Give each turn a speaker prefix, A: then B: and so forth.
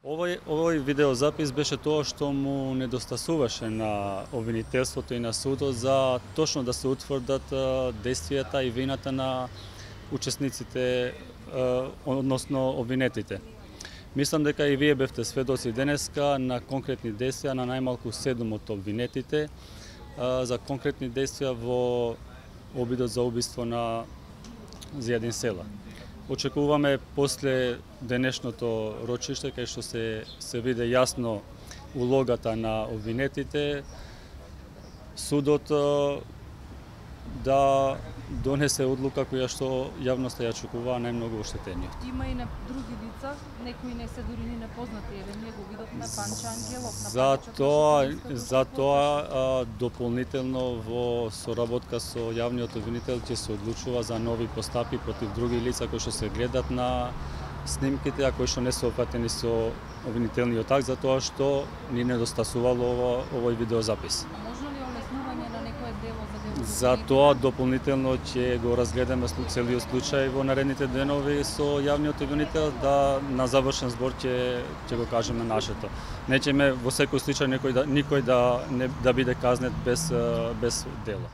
A: Овој видеозапис беше тоа што му недостасуваше на обвинителството и на судот за точно да се утврдат действијата и вината на учесниците, односно обвинетите. Мислам дека и вие бевте сведоци денеска на конкретни действија на најмалку 7 од обвинетите за конкретни действија во обидот за убиство на Зијадин Села. Очекуваме после денешното рочиште, кај што се виде јасно улогата на обвинетите, судот да донесе одлука која што јавноста ја очекува најмногу оштетениот.
B: Има и на други лица, некои не се дури ни непознати, еве ние го видовме на Панче Ангелов, на
A: За тоа дополнително во соработка со јавниот обвинител ќе се одлучува за нови постапки против други лица кои што се гледат на снимките, а кои што не се опфатени со обвинителниот акт, за тоа што ни недостасувало овој видеозапис.
B: Можно ли олеснување на некое дело за дело?
A: За тоа дополнително ќе го разгледаме целиот случај во наредните денови со јавниот обвинител, да на завршен збор ќе го кажеме нашето. Неќеме во секој случај никој да биде казнет без дела.